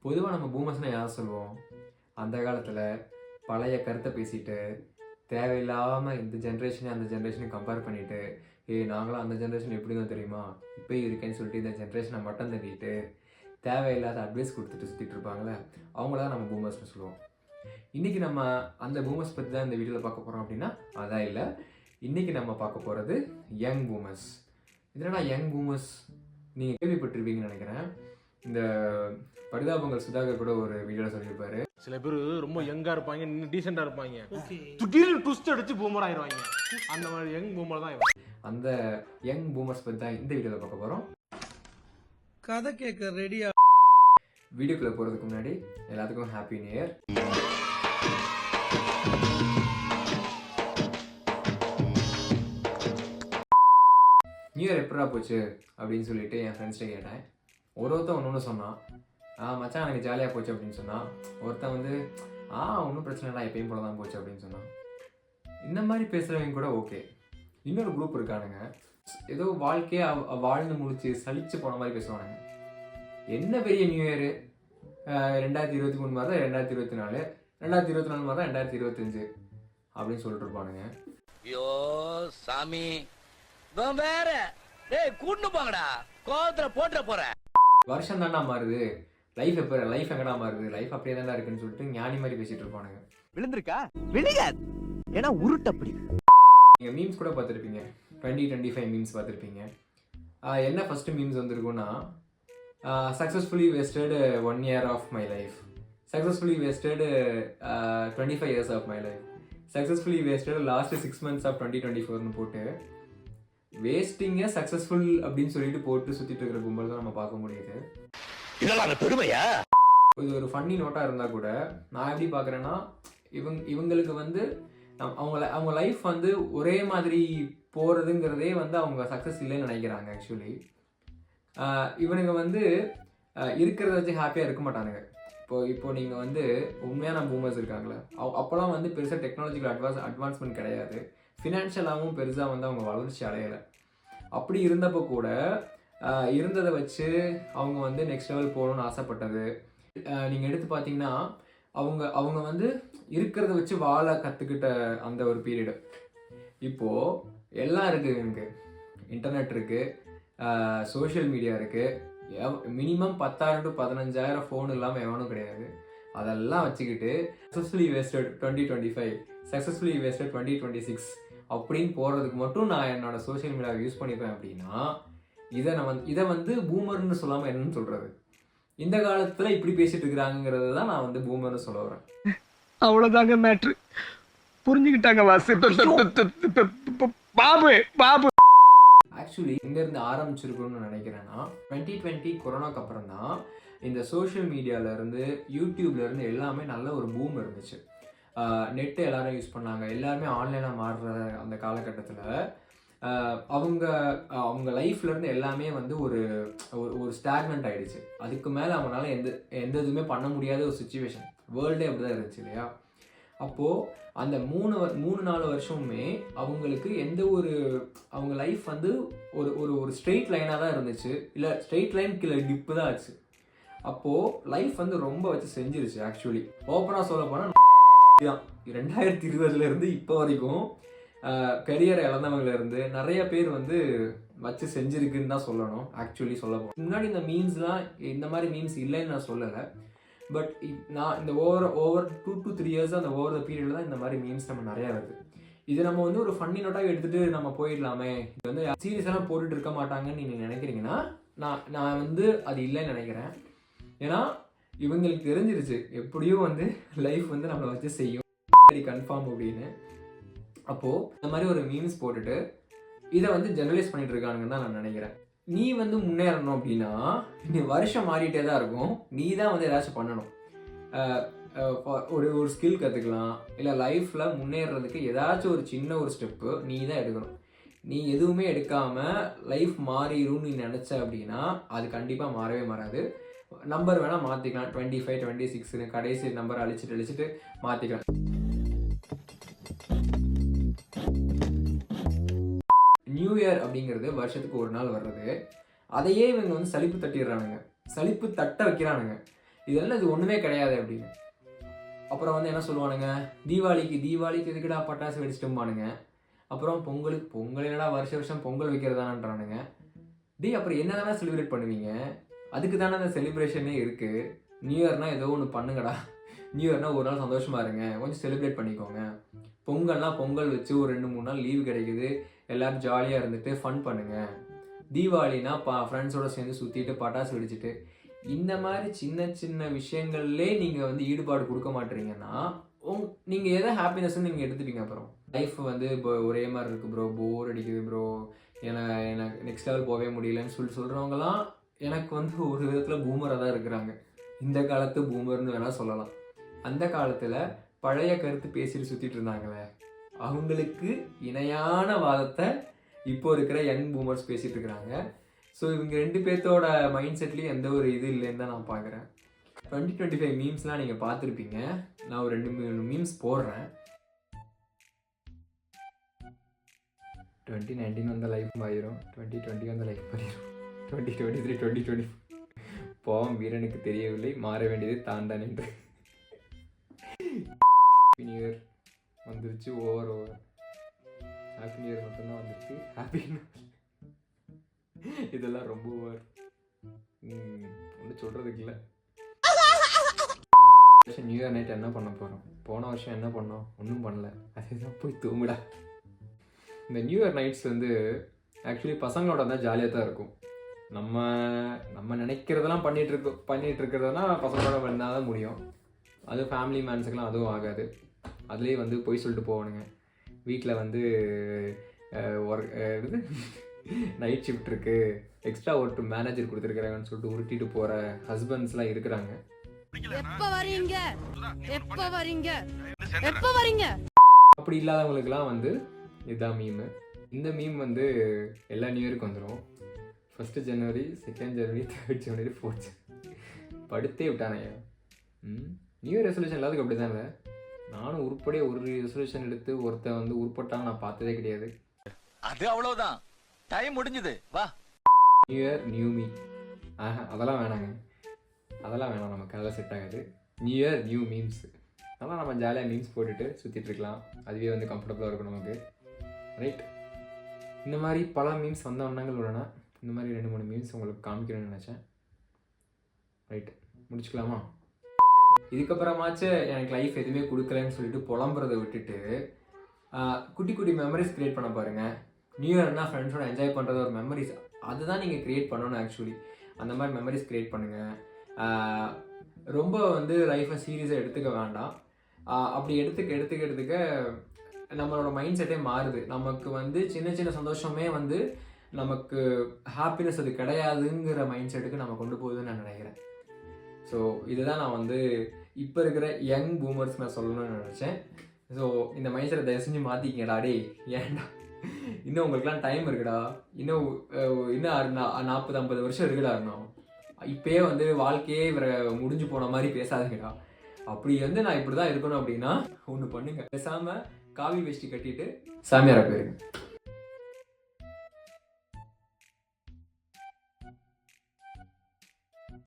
பொதுவாக நம்ம பூமர்ஸ்னால் யார் சொல்லுவோம்? அந்த காலத்தில் பழைய கருத்தை பேசிட்டு தேவையில்லாமல் இந்த ஜென்ரேஷனை அந்த ஜென்ரேஷனையும் கம்பேர் பண்ணிவிட்டு நாங்களாம் அந்த ஜென்ரேஷன் எப்படி தான் தெரியுமா இப்போயும் இருக்கேன்னு சொல்லிட்டு இந்த ஜென்ரேஷனை மட்டம் தட்டிட்டு தேவையில்லாத அட்வைஸ் கொடுத்துட்டு சுற்றிட்டு இருப்பாங்களே அவங்கள தான் நம்ம பூமர்ஸ்னு சொல்லுவோம். இன்றைக்கி நம்ம அந்த பூமர்ஸ் பற்றி தான் இந்த வீடியோவில் பார்க்க போகிறோம் அப்படின்னா அதான் இல்லை. இன்றைக்கி நம்ம பார்க்க போகிறது யங் பூமர்ஸ். இதனால் யங் பூமர்ஸ் நீங்கள் கேள்விப்பட்டிருப்பீங்கன்னு நினைக்கிறேன். இந்த பரிதாபங்கள் சுதாகர் கூட ஒரு வீடியோவில் சொல்லியிருப்பாரு. சில பேர் ரொம்ப யங்கா இருப்பாங்க, இன்னும் டீசெண்டா இருப்பாங்க, திடீர்னு ட்விஸ்ட் அடிச்சு பூமர் ஆயிடுவாங்க. அந்த மாதிரி யங் பூமர் தான் இவன். அந்த யங் பூமர்ஸ் பற்றி தான் இந்த வீடியோவில் பார்க்க போகிறோம். கதை கேட்க ரெடியா? வீடியோக்குள்ளே போகிறதுக்கு முன்னாடி எல்லாத்துக்கும் happy new year. New year எப்படா போச்சு அப்படின்னு சொல்லிட்டு என் ஃப்ரெண்ட்ஸ்கிட்ட கேட்டேன். ஒருத்தன் ஒன்று சொன்னான், மச்சான் எனக்கு ஜாலியாக போச்சு அப்படின்னு சொன்னான். ஒருத்தன் வந்து ஒன்றும் பிரச்சனை இல்லை, எப்பயும் போல தான் போச்சு அப்படின்னு சொன்னான். இந்த மாதிரி பேசுகிறவங்க கூட ஓகே. இன்னொரு குரூப் இருக்கானுங்க, ஏதோ வாழ்க்கையை வாழ்ந்து முடிச்சு சலிச்சு போன மாதிரி பேசுவானுங்க. என்ன பெரிய நியூ இயரு, 2023 மாதிரி தான் 2024, 2024 மாதிரி தான் 2025 அப்படின்னு சொல்லிட்டு இருப்பானுங்க. ஐயோ சாமி வேற கூட்டு போங்கடா, கோவத்துல போட்டுற போற. வருஷம் தாண்டா மாறுது, லைஃப் எங்கடா மாறுது, லைஃப் அப்படியே தாண்டா இருக்குன்னு சொல்லிட்டு ஞானி மாதிரி பேசிட்டு இருப்பானுங்க. விழுந்திருக்கா விழுகாது, ஏன்னா உருட்டப்படி. நீங்கள் மீம்ஸ் கூட பார்த்துருப்பீங்க, 2025 மீம்ஸ் பார்த்துருப்பீங்க. என்ன ஃபஸ்ட்டு மீம்ஸ் வந்திருக்குன்னா, successfully wasted 1 year of my life, successfully wasted 25 years of my life, successfully wasted last 6 months of 2024னு போட்டு வேஸ்டிங்க சக்ஸஸ்ஃபுல் அப்படின்னு சொல்லிட்டு போட்டு சுற்றிட்டு இருக்கிற கும்பல் தான் நம்ம பார்க்க முடியுது. இதெல்லாம் பெருமையா? இது ஒரு ஃபன்னி நோட்டாக இருந்தால் கூட நான் எப்படி பார்க்குறேன்னா, இவங்களுக்கு வந்து அவங்க லைஃப் வந்து ஒரே மாதிரி போகிறதுங்கிறதே வந்து அவங்க சக்ஸஸ் இல்லைன்னு நினைக்கிறாங்க. ஆக்சுவலி இவனுங்க வந்து இருக்கிறத வச்சு ஹாப்பியாக இருக்க மாட்டானுங்க. இப்போ நீங்கள் வந்து உண்மையான பூமர்ஸ் இருக்காங்களே, அப்போலாம் வந்து பெருசாக டெக்னாலஜிக்கல் அட்வான்ஸ்மெண்ட் கிடையாது, ஃபினான்ஷியலாகவும் பெருசாக வந்து அவங்க வளர்ச்சி அடையலை. அப்படி இருந்தப்போ கூட இருந்ததை வச்சு அவங்க வந்து நெக்ஸ்ட் லெவல் போகணுன்னு ஆசைப்பட்டது. நீங்கள் எடுத்து பார்த்தீங்கன்னா அவங்க வந்து இருக்கிறத வச்சு வாழ கற்றுக்கிட்ட அந்த ஒரு பீரியடு. இப்போது எல்லாம் இருக்குது, எனக்கு இன்டர்நெட் இருக்குது, சோஷியல் மீடியா இருக்குது, மினிமம் 10,000 to 15,000 ஃபோன் இல்லாமல் எவனும் கிடையாது. அதெல்லாம் வச்சுக்கிட்டு சக்ஸஸ்ஃபுல்லி வேஸ்டட் 2025, சக்ஸஸ்ஃபுல்லி வேஸ்டட் 2026 அப்படின்னு போகிறதுக்கு மட்டும் நான் என்னோட சோஷியல் மீடியாவை யூஸ் பண்ணிப்பேன் அப்படின்னா இதை வந்து பூமர்னு சொல்லாமல் என்னன்னு சொல்கிறது? இந்த காலத்தில் இப்படி பேசிட்டு இருக்கிறாங்கிறது தான் நான் வந்து பூமர்னு சொல்ல வரேன். அவ்வளவுதாங்க மேட்ரு, புரிஞ்சுக்கிட்டாங்க வாசு. பாபு பாபு ஆக்சுவலி எங்கேருந்து ஆரம்பிச்சிருக்கணும்னு நினைக்கிறேன்னா, 2020 கொரோனாக்கு அப்புறம் தான் இந்த சோஷியல் மீடியாவிலேருந்து யூடியூப்லேருந்து எல்லாமே நல்ல ஒரு பூம் இருந்துச்சு. நெட்டு எல்லாரும் யூஸ் பண்ணாங்க, எல்லாருமே ஆன்லைனாக மாறுற அந்த காலகட்டத்தில் அவங்க லைஃப்லேருந்து எல்லாமே வந்து ஒரு ஸ்டாக்னண்ட் ஆகிடுச்சு. அதுக்கு மேலே அவங்களால எந்த இதுவுமே பண்ண முடியாத ஒரு சுச்சுவேஷன், வேர்ல்டே அப்படி தான் இருந்துச்சு இல்லையா? அப்போது அந்த 3-4 வருஷமுமே அவங்களுக்கு எந்த ஒரு அவங்க லைஃப் வந்து ஒரு ஸ்ட்ரெயிட் லைனாக தான் இருந்துச்சு, இல்லை ஸ்ட்ரெயிட் லைன் கீழே டிப்பு தான் ஆச்சு. அப்போது லைஃப் வந்து ரொம்ப வச்சு செஞ்சிருச்சு. ஆக்சுவலி ஓப்பனாக சொல்ல போனால் 2020 இப்போ வரைக்கும் கரியரை இழந்தவங்கலேருந்து நிறைய பேர் வந்து வச்சு செஞ்சுருக்குன்னு தான் சொல்லணும். ஆக்சுவலி சொல்ல போனால் முன்னாடி இந்த மீம்ஸ்லாம் இந்த மாதிரி மீம்ஸ் இல்லைன்னு நான் சொல்லலை. பட் நான் இந்த ஓவர் 2 to 3 years அந்த ஓவர் த பீரியடில் தான் இந்த மாதிரி மீம்ஸ் நம்ம நிறையா வருது. இது நம்ம வந்து ஒரு ஃபன்னி நோட்டாக எடுத்துகிட்டு நம்ம போயிடலாமே, இது வந்து சீரியஸாக போட்டுட்டு இருக்க மாட்டாங்கன்னு நீங்கள் நினைக்கிறீங்கன்னா நான் வந்து அது இல்லைன்னு நினைக்கிறேன். ஏன்னா இவங்களுக்கு தெரிஞ்சிருச்சு எப்படியும் வந்து லைஃப் வந்து நம்மளை வச்சு செய்யும் கன்ஃபார்ம் அப்படின்னு. அப்போது இந்த மாதிரி ஒரு மீம்ஸ் போட்டுட்டு இதை வந்து ஜெனரலைஸ் பண்ணிட்டு இருக்கானுங்கன்னு தான் நான் நினைக்கிறேன். நீ வந்து முன்னேறணும் அப்படின்னா நீ வருஷம் மாறிட்டே தான் இருக்கும், நீ தான் வந்து ஏதாச்சும் பண்ணணும். ஒரு ஸ்கில் கற்றுக்கலாம், இல்லை லைஃப்பில் முன்னேறதுக்கு ஏதாச்சும் ஒரு சின்ன ஒரு ஸ்டெப்பு நீ தான் எடுக்கணும். நீ எதுவுமே எடுக்காமல் லைஃப் மாறிடும் நீ நினச்ச அப்படின்னா அது கண்டிப்பாக மாறவே மாறாது. நம்பர் வேணால் மாற்றிக்கலாம், 25, 26 கடைசி நம்பர் அழிச்சிட்டு மாற்றிக்கலாம். நியூ இயர் அப்படிங்கிறது வருஷத்துக்கு ஒரு நாள் வர்றது, அதையே இவங்க வந்து சலிப்பு தட்டிடுறானுங்க, சலிப்பு தட்ட வைக்கிறானுங்க. இதெல்லாம் இது ஒன்றுமே கிடையாது அப்படின்னு. அப்புறம் வந்து என்ன சொல்லுவானுங்க, தீபாவளிக்கு எதுக்குடா பட்டாசு வெடிச்சிட்டும்பானுங்க. அப்புறம் பொங்கல் என்னடா வருஷம் பொங்கல் வைக்கிறதானன்றானுங்க. அப்புறம் என்ன தானே செலிப்ரேட் பண்ணுவீங்க? அதுக்கு தானே அந்த செலிப்ரேஷனே இருக்குது. நியூ இயர்னா ஏதோ ஒன்று பண்ணுங்கடா. நியூ இயர்னா ஒரு நாள் சந்தோஷமா இருங்க, கொஞ்சம் செலிப்ரேட் பண்ணிக்கோங்க. பொங்கல் வச்சு ஒரு 2-3 நாள் லீவு கிடைக்குது, எல்லோரும் ஜாலியாக இருந்துட்டு ஃபன் பண்ணுங்க. தீபாவளினா ஃப்ரெண்ட்ஸோடு சேர்ந்து சுற்றிட்டு பட்டாசு வெடிச்சிட்டு இந்த மாதிரி சின்ன சின்ன விஷயங்கள்லே நீங்கள் வந்து ஈடுபாடு கொடுக்க மாட்டீங்கன்னா நீங்கள் எதை ஹாப்பினஸ்ன்னு நீங்கள் எடுத்துப்பீங்க? அப்புறம் லைஃப் வந்து இப்போ ஒரே மாதிரி இருக்குது ப்ரோ, போர் அடிக்குது ப்ரோ, எனக்கு நெக்ஸ்ட் லெவல் போகவே முடியலன்னு சொல்கிறவங்களாம் எனக்கு வந்து ஒரு விதத்தில் பூமராக தான் இருக்கிறாங்க. இந்த காலத்து பூமர்னு வேணால் சொல்லலாம். அந்த காலத்தில் பழைய கருத்து பேசிட்டு சுற்றிட்டு இருந்தாங்களே, அவங்களுக்கு இணையான வாதத்தை இப்போ இருக்கிற யங் பூமர்ஸ் பேசிகிட்டு இருக்கிறாங்க. ஸோ இவங்க 2 பேர்த்தோட மைண்ட் செட்லேயும் எந்த ஒரு இது இல்லைன்னு தான் நான் பார்க்குறேன். 2025 மீம்ஸ்லாம் நீங்கள் பார்த்துருப்பீங்க. நான் ஒரு 2-3 மீம்ஸ் போடுறேன். 2019 வந்த லைஃப் மாறிடும், 2020 வந்த லைஃப் மாறிடும், 2023 2024 போம் வீரனுக்கு தெரியவில்லை, மாற வேண்டியது தாண்டான் என்று. ஹாப்பி நியூ இயர் வந்துருச்சு, ஓவர் ஹாப்பி நியூ இயர் மட்டும்தான் வந்துருக்கு. ஹாப்பி இதெல்லாம் ரொம்ப ஓவர், ஒன்றும் சொல்கிறதுக்கு இல்லை. நியூ இயர் நைட் என்ன பண்ண போகிறோம்? போன வருஷம் என்ன பண்ணோம்? ஒன்றும் பண்ணல, அதுதான் போய் தூங்குடா. இந்த நியூ இயர் நைட்ஸ் வந்து ஆக்சுவலி பசங்களோட தான் ஜாலியாக தான் இருக்கும். நம்ம நினைக்கிறதெல்லாம் பண்ணிகிட்டு இருக்கிறதுனா பசங்களோட பண்ணால் தான் முடியும். அது ஃபேமிலி மேன்ஸுக்கெலாம் அதுவும் ஆகாது. அதுலேயே வந்து போய் சொல்லிட்டு போகணுங்க. வீட்டில் வந்து நைட் ஷிஃப்ட் இருக்குது, எக்ஸ்ட்ரா ஒர்க் மேனேஜர் கொடுத்துருக்குறாங்கன்னு சொல்லிட்டு உருட்டிட்டு போகிற ஹஸ்பண்ட்ஸ்லாம் இருக்கிறாங்க. அப்படி இல்லாதவங்களுக்குலாம் வந்து இதுதான் மீம். இந்த மீம் வந்து எல்லா நியூ இயருக்கு வந்துடும். 1 ஜனவரி, 2 ஜனவரி, 3 ஜனவரி, 4 ஜனவரி படுத்தே விட்டானையா. நியூ இயர் ரெசல்யூஷன் எல்லாத்துக்கும் அப்படி தான் இல்லை. நானும் உருப்படியாக ஒரு ரெசல்யூஷன் எடுத்து ஒருத்தன் வந்து உருப்பட்டாங்க நான் பார்த்ததே கிடையாது. அது அவ்வளவுதான், டைம் முடிஞ்சது, வா. நியூ இயர் நியூ மீ, அதெல்லாம் வேணாங்க, அதெல்லாம் வேணாம், நமக்கு அதெல்லாம் செட் ஆகாது. நியூ இயர் நியூ மீம்ஸ், அதெல்லாம் நம்ம ஜாலியாக மீம்ஸ் போட்டுட்டு சுற்றிட்டு இருக்கலாம். அதுவே வந்து கம்ஃபர்டபுளாக இருக்கும் நமக்கு, ரைட்? இந்த மாதிரி பல மீம்ஸ் வந்த வண்ணங்கள் உள்ளன. இந்த மாதிரி 2-3 மீம்ஸ் உங்களுக்கு காமிக்கணும்னு நினச்சேன். ரைட், முடிச்சுக்கலாமா? இதுக்கப்புறமாச்சு எனக்கு லைஃப் எதுவுமே கொடுக்கலன்னு சொல்லிட்டு புலம்புறதை விட்டுட்டு குட்டி குட்டி மெமரிஸ் க்ரியேட் பண்ண பாருங்கள். நியூ இயர்னா ஃப்ரெண்ட்ஸோட என்ஜாய் பண்ணுறது ஒரு மெமரிஸ், அதுதான் நீங்கள் க்ரியேட் பண்ணணும். ஆக்சுவலி அந்த மாதிரி மெமரிஸ் க்ரியேட் பண்ணுங்கள். ரொம்ப வந்து லைஃப்பை சீரியஸாக எடுத்துக்க வேண்டாம். அப்படி எடுத்துக்க நம்மளோட மைண்ட் செட்டே மாறுது. நமக்கு வந்து சின்ன சின்ன சந்தோஷமே வந்து நமக்கு ஹாப்பினஸ் அது கிடையாதுங்கிற மைண்ட் செட்டுக்கு நம்ம கொண்டு போகுதுன்னு நான் நினைக்கிறேன். ஸோ இதுதான் நான் வந்து இப்போ இருக்கிற யங் பூமர்ஸ் நான் சொல்லணும்னு நினச்சேன். ஸோ இந்த மைண்ட் செட்டை தயவு செஞ்சு மாற்றிக்கிங்கடா. ஏன்டா இன்னும் உங்களுக்குலாம் டைம் இருக்குடா, இன்னும் 40-50 வருஷம் இருக்குடா. இன்னும் இப்போயே வந்து வாழ்க்கையே முடிஞ்சு போன மாதிரி பேசாதீங்கடா. அப்படி வந்து நான் இப்படி தான் இருக்கணும் அப்படின்னா ஒன்று பண்ணுங்க, பேசாமல் காவி வேஷ்டி கட்டிட்டு சாமியாரை போயிருங்க.